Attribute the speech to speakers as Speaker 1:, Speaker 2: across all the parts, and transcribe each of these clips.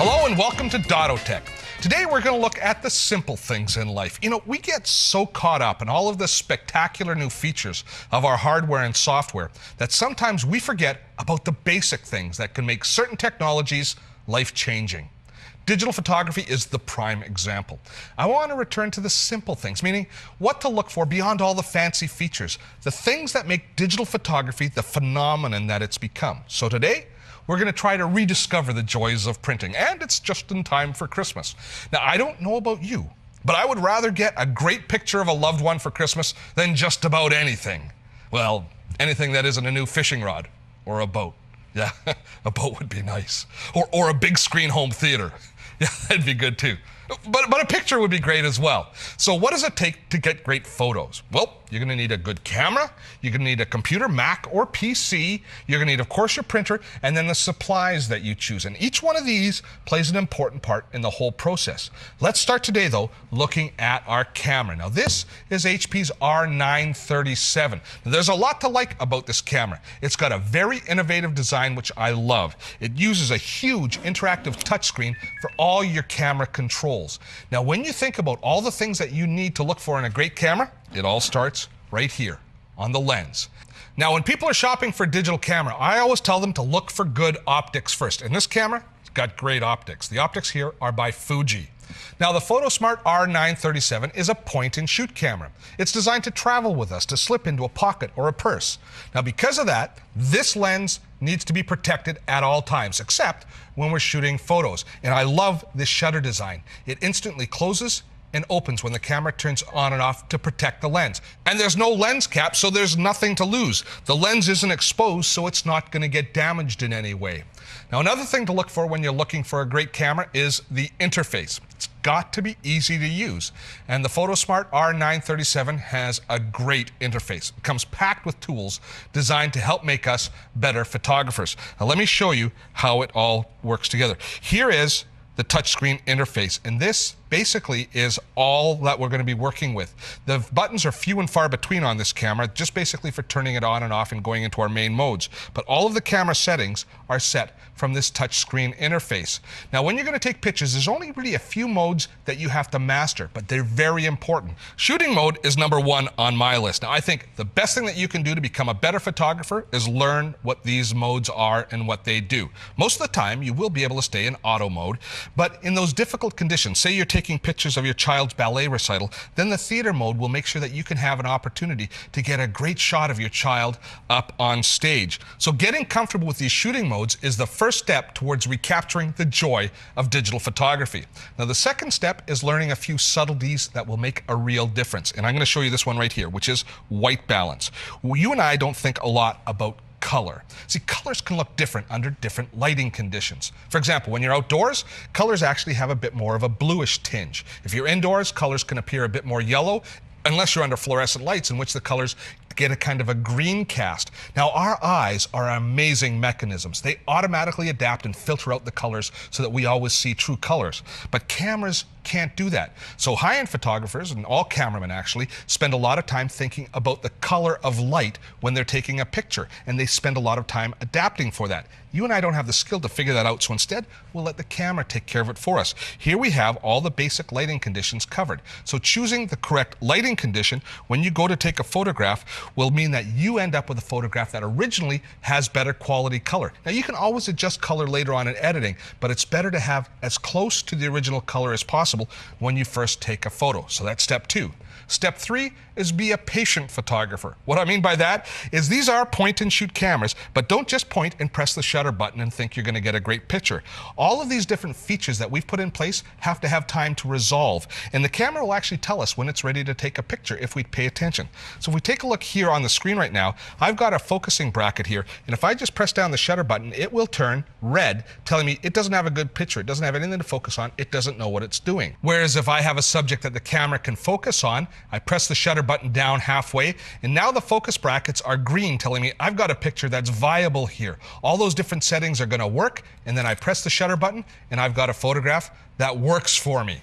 Speaker 1: Hello and welcome to Dotto Tech. Today we're going to look at the simple things in life. You know, we get so caught up in all of the spectacular new features of our hardware and software that sometimes we forget about the basic things that can make certain technologies life-changing. Digital photography is the prime example. I want to return to the simple things, meaning what to look for beyond all the fancy features, the things that make digital photography the phenomenon that it's become. So today, we're going to try to rediscover the joys of printing, and it's just in time for Christmas. Now, I don't know about you, but I would rather get a great picture of a loved one for Christmas than just about anything. Well, anything that isn't a new fishing rod or a boat. Yeah, a boat would be nice. Or a big screen home theater. Yeah, that'd be good too. But a picture would be great as well. So what does it take to get great photos? Well, you're going to need a good camera, you're going to need a computer, Mac or PC, you're going to need, of course, your printer, and then the supplies that you choose. And each one of these plays an important part in the whole process. Let's start today, though, looking at our camera. Now, this is HP's R937. Now, there's a lot to like about this camera. It's got a very innovative design, which I love. It uses a huge interactive touchscreen for all your camera controls. Now, when you think about all the things that you need to look for in a great camera, it all starts right here on the lens. Now, when people are shopping for a digital camera, I always tell them to look for good optics first. And this camera, it's got great optics. The optics here are by Fuji. Now, the Photosmart R937 is a point-and-shoot camera. It's designed to travel with us, to slip into a pocket or a purse. Now, because of that, this lens needs to be protected at all times, except when we're shooting photos. And I love this shutter design. It instantly closes and opens when the camera turns on and off to protect the lens. And there's no lens cap, so there's nothing to lose. The lens isn't exposed, so it's not going to get damaged in any way. Now, another thing to look for when you're looking for a great camera is the interface. It's got to be easy to use. And the Photosmart R937 has a great interface. It comes packed with tools designed to help make us better photographers. Now, let me show you how it all works together. Here is the touchscreen interface, and this basically is all that we're going to be working with. The buttons are few and far between on this camera, just basically for turning it on and off and going into our main modes. But all of the camera settings are set from this touchscreen interface. Now, when you're going to take pictures, there's only really a few modes that you have to master, but they're very important. Shooting mode is number one on my list. Now, I think the best thing that you can do to become a better photographer is learn what these modes are and what they do. Most of the time, you will be able to stay in auto mode, but in those difficult conditions, say you're taking pictures of your child's ballet recital, then the theater mode will make sure that you can have an opportunity to get a great shot of your child up on stage. So getting comfortable with these shooting modes is the first step towards recapturing the joy of digital photography. Now, the second step is learning a few subtleties that will make a real difference. And I'm going to show you this one right here, which is white balance. Well, you and I don't think a lot about color. See, colors can look different under different lighting conditions. For example, when you're outdoors, colors actually have a bit more of a bluish tinge. If you're indoors, colors can appear a bit more yellow, unless you're under fluorescent lights, in which the colors get a kind of a green cast. Now, our eyes are amazing mechanisms. They automatically adapt and filter out the colors so that we always see true colors. But cameras can't do that. So high-end photographers, and all cameramen actually, spend a lot of time thinking about the color of light when they're taking a picture, and they spend a lot of time adapting for that. You and I don't have the skill to figure that out, so instead, we'll let the camera take care of it for us. Here we have all the basic lighting conditions covered. So choosing the correct lighting condition when you go to take a photograph will mean that you end up with a photograph that originally has better quality color. Now, you can always adjust color later on in editing, but it's better to have as close to the original color as possible when you first take a photo. So that's step two. Step three is be a patient photographer. What I mean by that is these are point-and-shoot cameras, but don't just point and press the shutter button and think you're going to get a great picture. All of these different features that we've put in place have to have time to resolve, and the camera will actually tell us when it's ready to take a picture if we pay attention. So if we take a look here on the screen right now, I've got a focusing bracket here, and if I just press down the shutter button, it will turn red, telling me it doesn't have a good picture, it doesn't have anything to focus on, it doesn't know what it's doing. Whereas if I have a subject that the camera can focus on, I press the shutter button down halfway, and now the focus brackets are green, telling me I've got a picture that's viable here. All those different settings are going to work, and then I press the shutter button, and I've got a photograph that works for me.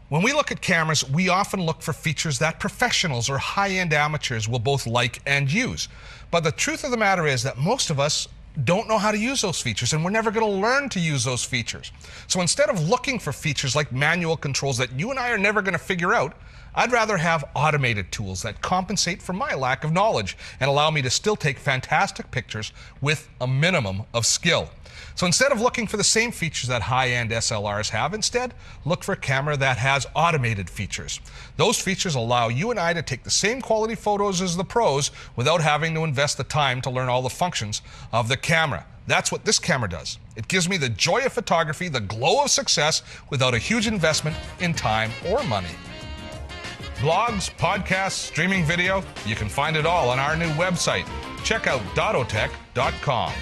Speaker 1: When we look at cameras, we often look for features that professionals or high-end amateurs will both like and use. But the truth of the matter is that most of us don't know how to use those features, and we're never going to learn to use those features. So instead of looking for features like manual controls that you and I are never going to figure out, I'd rather have automated tools that compensate for my lack of knowledge and allow me to still take fantastic pictures with a minimum of skill. So instead of looking for the same features that high-end SLRs have, instead look for a camera that has automated features. Those features allow you and I to take the same quality photos as the pros without having to invest the time to learn all the functions of the camera. That's what this camera does. It gives me the joy of photography, the glow of success, without a huge investment in time or money. Blogs, podcasts, streaming video, you can find it all on our new website. Check out dottotech.com.